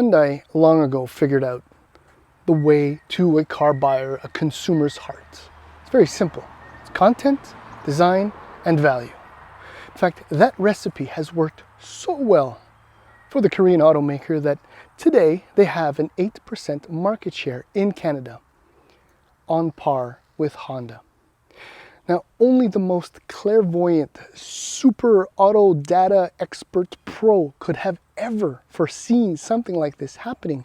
Hyundai long ago figured out the way to a car buyer, a consumer's heart. It's very simple. It's content, design, and value. In fact, that recipe has worked so well for the Korean automaker that today they have an 8% market share in Canada, on par with Honda. Now, only the most clairvoyant, super auto data expert pro could have ever foreseen something like this happening.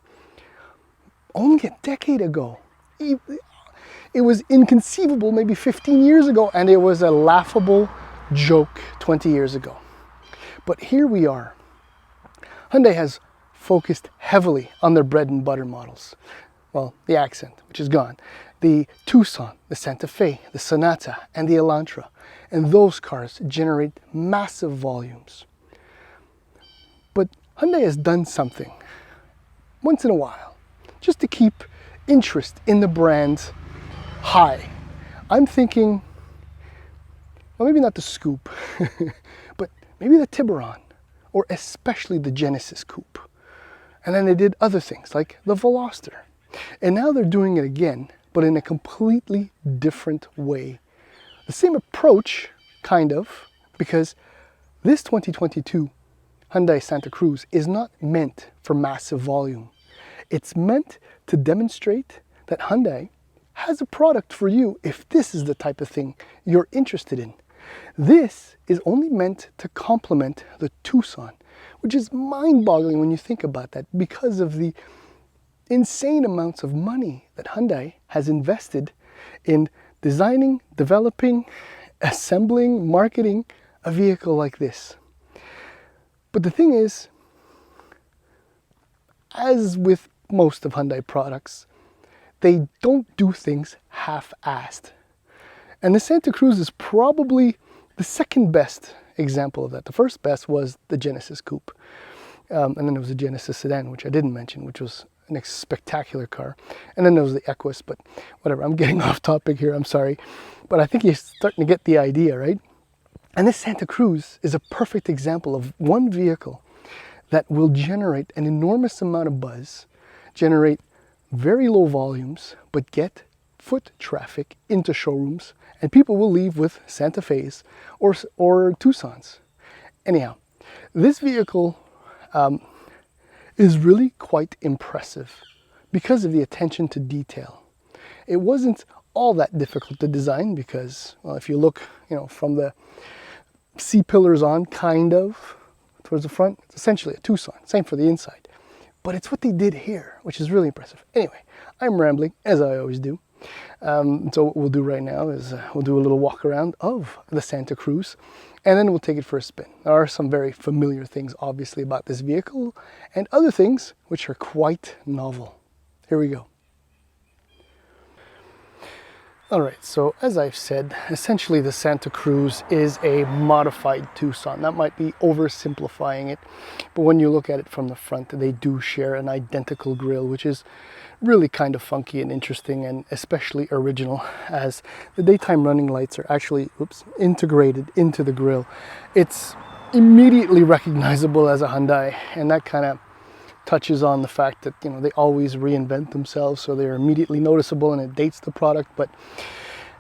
Only a decade ago. It was inconceivable maybe 15 years ago, and it was a laughable joke 20 years ago. But here we are. Hyundai has focused heavily on their bread and butter models. Well, the Accent, which is gone, the Tucson, the Santa Fe, the Sonata, and the Elantra. And those cars generate massive volumes. But Hyundai has done something once in a while, just to keep interest in the brand high. I'm thinking, well, maybe not the Scoop, but maybe the Tiburon, or especially the Genesis Coupe. And then they did other things like the Veloster. And now they're doing it again, but in a completely different way. The same approach, kind of, because this 2022 Hyundai Santa Cruz is not meant for massive volume. It's meant to demonstrate that Hyundai has a product for you if this is the type of thing you're interested in. This is only meant to complement the Tucson, which is mind-boggling when you think about that because of the insane amounts of money that Hyundai has invested in designing, developing, assembling, marketing a vehicle like this. But the thing is, as with most of Hyundai products, they don't do things half-assed. And the Santa Cruz is probably the second best example of that. The first best was the Genesis Coupe. And then there was the Genesis Sedan, which I didn't mention, which was a spectacular car. And then there was the Equus, but whatever, I'm getting off topic here, I'm sorry. But I think you're starting to get the idea, right? And this Santa Cruz is a perfect example of one vehicle that will generate an enormous amount of buzz, generate very low volumes, but get foot traffic into showrooms, and people will leave with Santa Fe's or Tucsons. Anyhow, this vehicle is really quite impressive because of the attention to detail. It wasn't all that difficult to design because, well, if you look, from the C-pillars on, kind of, towards the front, it's essentially a Tucson. Same for the inside. But it's what they did here, which is really impressive. Anyway, I'm rambling, as I always do. So what we'll do right now is we'll do a little walk around of the Santa Cruz, and then we'll take it for a spin. There are some very familiar things, obviously, about this vehicle, and other things which are quite novel. Here we go. Alright, so as I've said, essentially the Santa Cruz is a modified Tucson. That might be oversimplifying it, but when you look at it from the front, they do share an identical grille, which is really kind of funky and interesting, and especially original, as the daytime running lights are actually integrated into the grille. It's immediately recognizable as a Hyundai, and that kind of touches on the fact that they always reinvent themselves, so they're immediately noticeable and it dates the product. But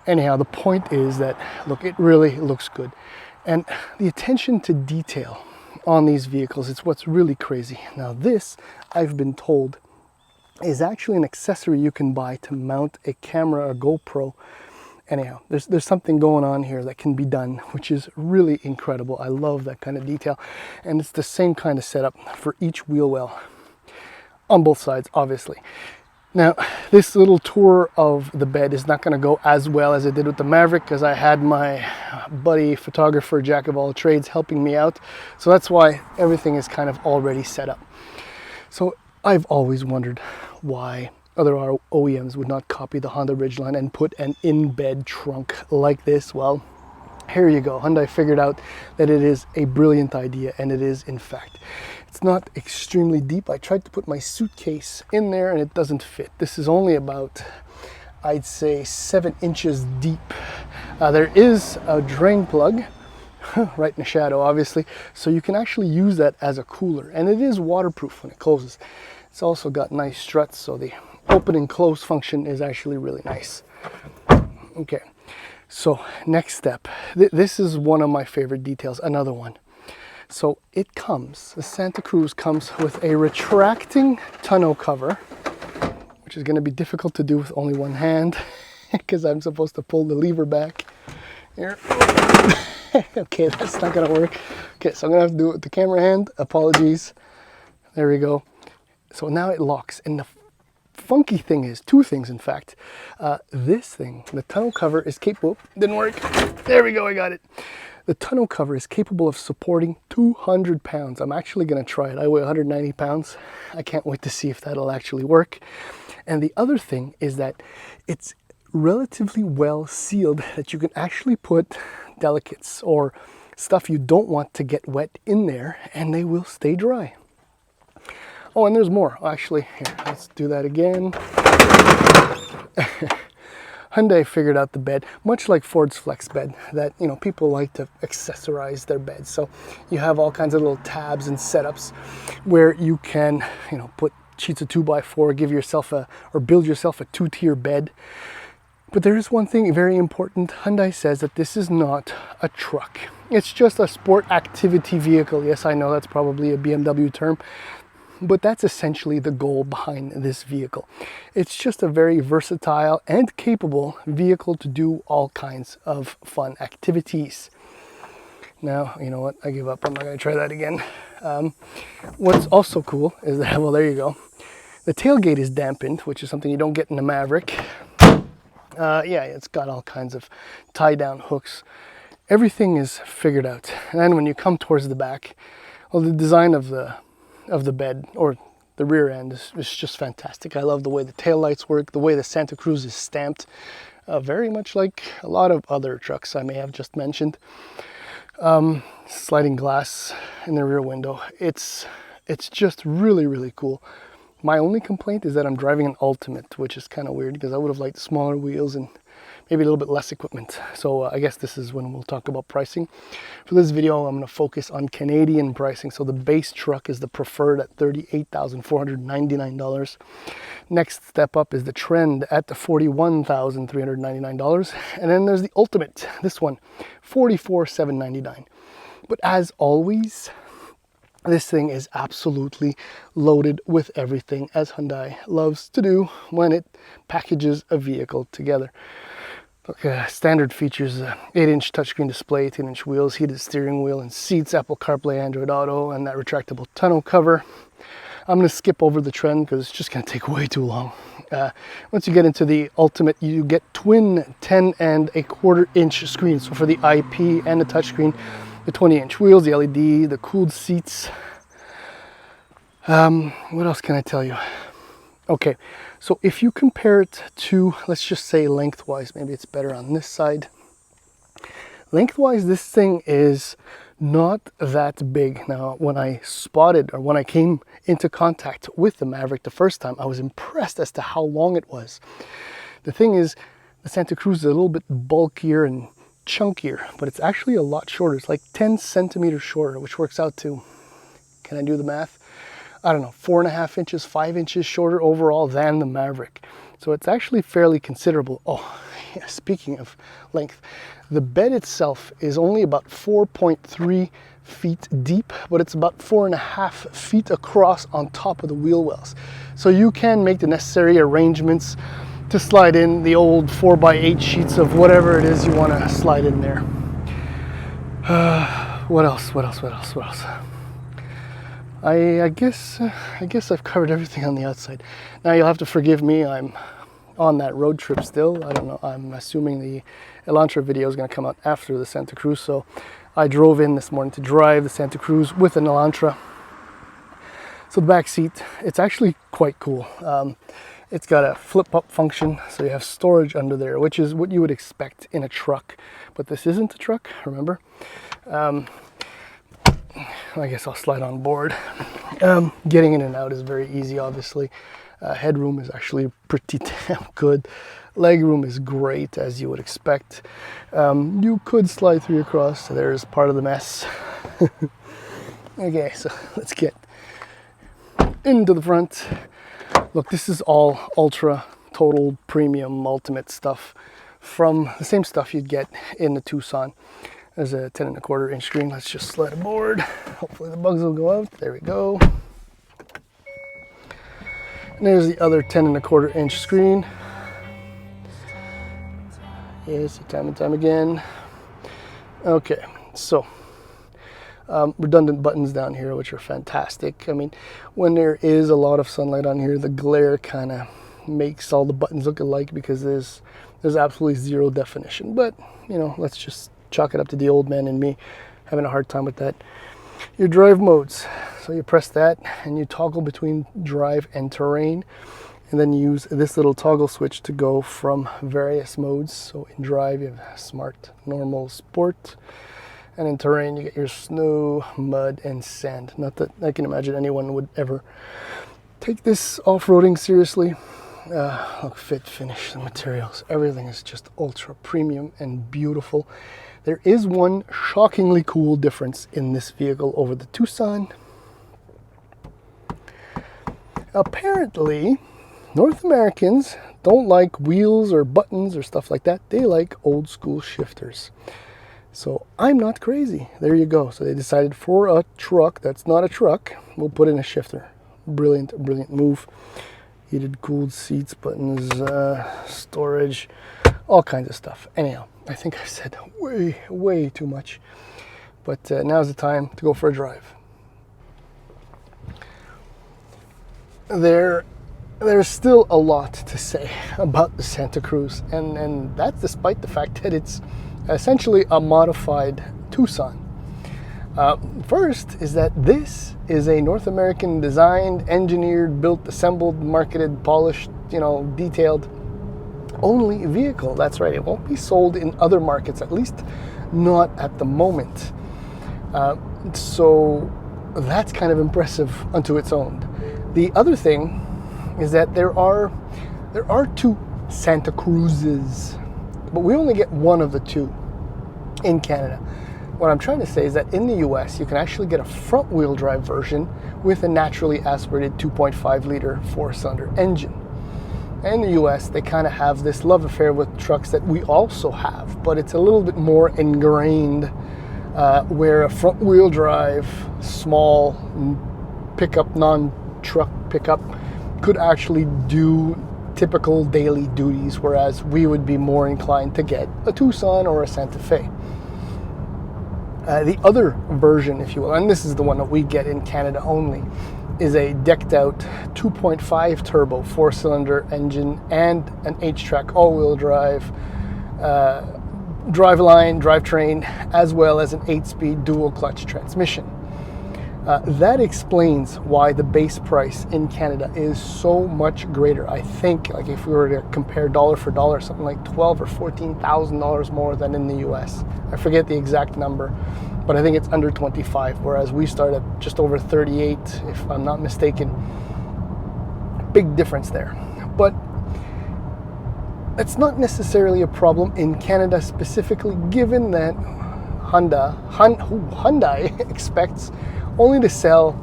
anyhow, the point is that, look, it really looks good, and the attention to detail on these vehicles, it's what's really crazy. Now this, I've been told, is actually an accessory you can buy to mount a camera, a GoPro. Anyhow, there's something going on here that can be done, which is really incredible. I love that kind of detail, and it's the same kind of setup for each wheel well on both sides, obviously. Now, this little tour of the bed is not going to go as well as it did with the Maverick, because I had my buddy photographer, jack of all trades, helping me out. So that's why everything is kind of already set up. So I've always wondered why other OEMs would not copy the Honda Ridgeline and put an in-bed trunk like this. Well, here you go. Hyundai figured out that it is a brilliant idea, and it is, in fact. It's not extremely deep. I tried to put my suitcase in there and it doesn't fit. This is only about, I'd say, 7 inches deep. There is a drain plug right in the shadow, obviously, so you can actually use that as a cooler, and it is waterproof when it closes. It's also got nice struts, so the open and close function is actually really nice. Okay, so next step. This is one of my favorite details, another one. So the Santa Cruz comes with a retracting tonneau cover, which is going to be difficult to do with only one hand because I'm supposed to pull the lever back. Here. Okay, that's not going to work. Okay, so I'm going to have to do it with the camera hand. Apologies. There we go. So now it locks. And the funky thing is, two things in fact. This thing, the tonneau cover is capable, didn't work. There we go, I got it. The tonneau cover is capable of supporting 200 pounds. I'm actually going to try it. I weigh 190 pounds. I can't wait to see if that'll actually work. And the other thing is that it's relatively well sealed, that you can actually put delicates or stuff you don't want to get wet in there and they will stay dry. Oh, and there's more. Actually, here, let's do that again. Hyundai figured out the bed, much like Ford's flex bed, that, you know, people like to accessorize their beds. So you have all kinds of little tabs and setups where you can, you know, put sheets of 2x4, give yourself or build yourself a 2-tier bed. But there is one thing very important. Hyundai says that this is not a truck. It's just a sport activity vehicle. Yes, I know that's probably a BMW term, but that's essentially the goal behind this vehicle. It's just a very versatile and capable vehicle to do all kinds of fun activities. Now, you know what? I give up. I'm not going to try that again. What's also cool is that, well, there you go. The tailgate is dampened, which is something you don't get in the Maverick. Yeah, it's got all kinds of tie-down hooks. Everything is figured out. And then when you come towards the back, well, the design of the bed or the rear end is just fantastic. I love the way the taillights work, the way the Santa Cruz is stamped, very much like a lot of other trucks I may have just mentioned. Sliding glass in the rear window. It's just really, really cool. My only complaint is that I'm driving an Ultimate, which is kind of weird because I would have liked smaller wheels and maybe a little bit less equipment. So I guess this is when we'll talk about pricing. For this video, I'm going to focus on Canadian pricing. So the base truck is the preferred at $38,499. Next step up is the Trend at the $41,399. And then there's the Ultimate, this one, $44,799. But as always, this thing is absolutely loaded with everything, as Hyundai loves to do when it packages a vehicle together. Okay, standard features, 8-inch touchscreen display, 18-inch wheels, heated steering wheel and seats, Apple CarPlay, Android Auto, and that retractable tonneau cover. I'm going to skip over the Trend because it's just going to take way too long. Once you get into the Ultimate, you get twin 10.25-inch screens. So for the IP and the touchscreen, the 20-inch wheels, the LED, the cooled seats. What else can I tell you? Okay, so if you compare it to, let's just say lengthwise, maybe it's better on this side. Lengthwise, this thing is not that big. Now, when I came into contact with the Maverick the first time, I was impressed as to how long it was. The thing is, the Santa Cruz is a little bit bulkier and chunkier, but it's actually a lot shorter. It's like 10 centimeters shorter, which works out to, can I do the math? I don't know, 4.5 inches, 5 inches shorter overall than the Maverick. So it's actually fairly considerable. Oh, yeah, speaking of length, the bed itself is only about 4.3 feet deep, but it's about 4.5 feet across on top of the wheel wells. So you can make the necessary arrangements to slide in the old 4x8 sheets of whatever it is you want to slide in there. What else? I guess I've covered everything on the outside. Now you'll have to forgive me. I'm on that road trip still. I don't know. I'm assuming the Elantra video is going to come out after the Santa Cruz. So I drove in this morning to drive the Santa Cruz with an Elantra. So the back seat, it's actually quite cool. It's got a flip-up function, so you have storage under there, which is what you would expect in a truck. But this isn't a truck, remember? I guess I'll slide on board. Getting in and out is very easy, obviously. Headroom is actually pretty damn good. Legroom is great, as you would expect. You could slide through across. There's part of the mess. Okay, so let's get into the front. Look, this is all ultra, total, premium, ultimate stuff from the same stuff you'd get in the Tucson. There's a 10 1/4 inch screen. Let's just slide aboard. Hopefully the bugs will go out. There we go. And there's the other 10 1/4 inch screen. Yes, time and time again. Okay, so redundant buttons down here, which are fantastic. I mean, when there is a lot of sunlight on here, the glare kind of makes all the buttons look alike because there's absolutely zero definition. But, you know, let's just chalk it up to the old man and me having a hard time with that. Your drive modes. So you press that and you toggle between drive and terrain. And then you use this little toggle switch to go from various modes. So in drive, you have smart, normal, sport. And in terrain, you get your snow, mud, and sand. Not that I can imagine anyone would ever take this off-roading seriously. Look, fit, finish, the materials, everything is just ultra premium and beautiful. There is one shockingly cool difference in this vehicle over the Tucson. Apparently, North Americans don't like wheels or buttons or stuff like that. They like old school shifters. So I'm not crazy. There you go. So they decided for a truck that's not a truck, we'll put in a shifter. Brilliant, brilliant move. Heated, cooled seats, buttons, storage, all kinds of stuff. Anyhow, I think I said way too much. But now's the time to go for a drive. There's still a lot to say about the Santa Cruz, and that's despite the fact that it's essentially a modified Tucson. First is that this is a North American designed, engineered, built, assembled, marketed, polished, you know, detailed only vehicle. That's right, it won't be sold in other markets, at least not at the moment. So that's kind of impressive unto its own. The other thing is that there are two Santa Cruzes, but we only get one of the two in Canada. What I'm trying to say is that in the US, you can actually get a front-wheel drive version with a naturally aspirated 2.5 liter four-cylinder engine. And in the US, they kind of have this love affair with trucks that we also have, but it's a little bit more ingrained, where a front-wheel drive, small pickup, non-truck pickup, could actually do typical daily duties, whereas we would be more inclined to get a Tucson or a Santa Fe. The other version, if you will, and this is the one that we get in Canada only, is a decked out 2.5 turbo four-cylinder engine and an H-Track all-wheel drive driveline, drivetrain, as well as an 8-speed dual clutch transmission. That explains why the base price in Canada is so much greater. I think, like, if we were to compare dollar for dollar, something like $12,000 or $14,000 more than in the US. I forget the exact number, but I think it's under 25, whereas we start at just over 38, if I'm not mistaken. Big difference there. But that's not necessarily a problem in Canada specifically, given that Hyundai expects only to sell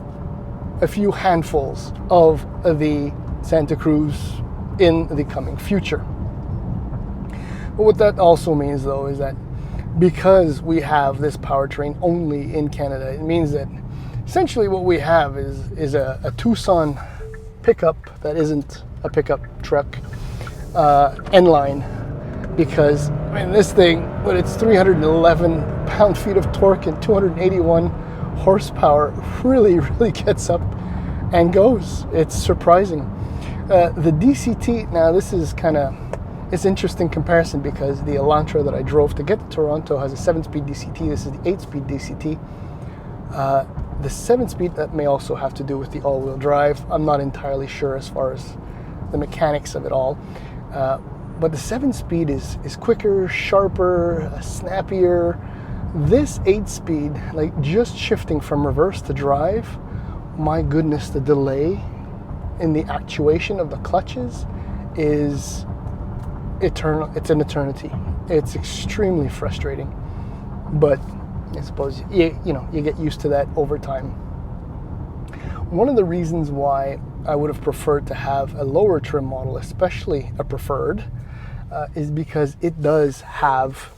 a few handfuls of the Santa Cruz in the coming future. But what that also means, though, is that because we have this powertrain only in Canada, it means that essentially what we have is a Tucson pickup that isn't a pickup truck N-line, because I mean, this thing, with its 311 pound-feet of torque and 281 horsepower, really gets up and goes. It's surprising. The DCT, now this is it's interesting comparison, because the Elantra that I drove to get to Toronto has a 7-speed DCT. This is the 8-speed DCT. The 7-speed, that may also have to do with the all-wheel drive. I'm not entirely sure as far as the mechanics of it all. But the 7-speed is quicker, sharper, snappier. This 8-speed, like just shifting from reverse to drive, my goodness, the delay in the actuation of the clutches is eternal. It's an eternity. It's extremely frustrating, but I suppose you get used to that over time. One of the reasons why I would have preferred to have a lower trim model, especially a preferred, is because it does have,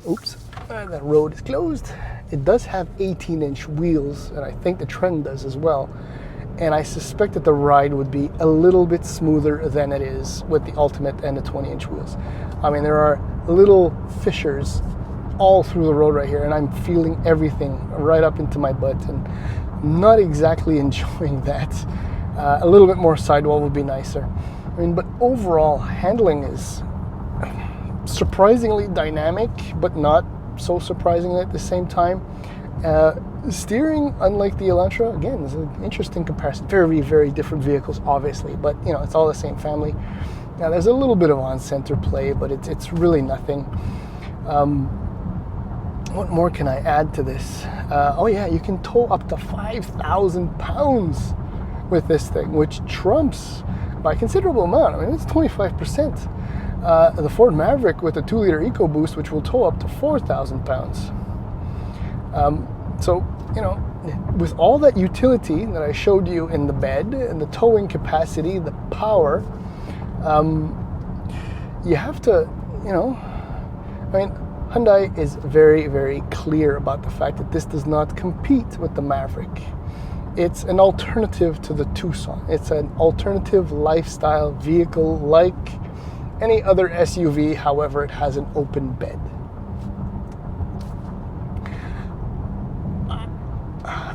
oops, that road is closed. It does have 18-inch wheels, and I think the Trend does as well. And I suspect that the ride would be a little bit smoother than it is with the Ultimate and the 20-inch wheels. I mean, there are little fissures all through the road right here, and I'm feeling everything right up into my butt, and not exactly enjoying that. A little bit more sidewall would be nicer. I mean, but overall, handling is surprisingly dynamic, but not so surprisingly at the same time. Steering, unlike the Elantra, again, is an interesting comparison. Very, very different vehicles, obviously, but you know, it's all the same family. Now, there's a little bit of on-center play, but it's really nothing. What more can I add to this? Oh yeah, you can tow up to 5,000 pounds with this thing, which trumps by a considerable amount. I mean, it's 25%. The Ford Maverick with a 2-liter EcoBoost, which will tow up to 4,000 pounds. So, you know, with all that utility that I showed you in the bed, and the towing capacity, the power, you have to, you know, I mean, Hyundai is very, very clear about the fact that this does not compete with the Maverick. It's an alternative to the Tucson. It's an alternative lifestyle vehicle like any other SUV, however, it has an open bed.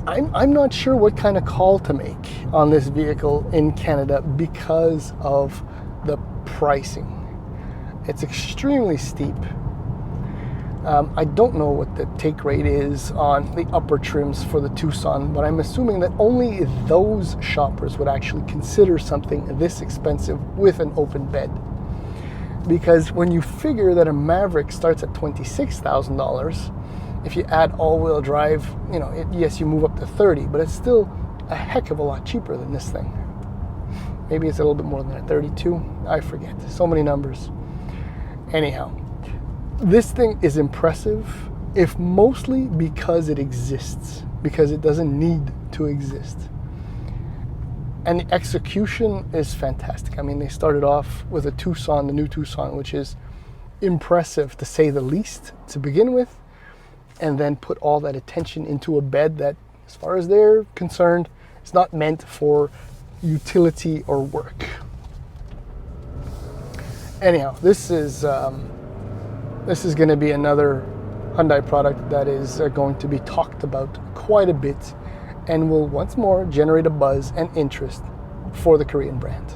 I'm not sure what kind of call to make on this vehicle in Canada because of the pricing. It's extremely steep. I don't know what the take rate is on the upper trims for the Tucson, but I'm assuming that only those shoppers would actually consider something this expensive with an open bed. Because when you figure that a Maverick starts at $26,000, if you add all-wheel drive, you know, yes, you move up to 30, but it's still a heck of a lot cheaper than this thing. Maybe it's a little bit more than that, 32, I forget, so many numbers. Anyhow, this thing is impressive, if mostly because it exists, because it doesn't need to exist. And the execution is fantastic. I mean, they started off with a Tucson, the new Tucson, which is impressive to say the least to begin with, and then put all that attention into a bed that, as far as they're concerned, is not meant for utility or work. Anyhow, this is going to be another Hyundai product that is going to be talked about quite a bit, and will once more generate a buzz and interest for the Korean brand.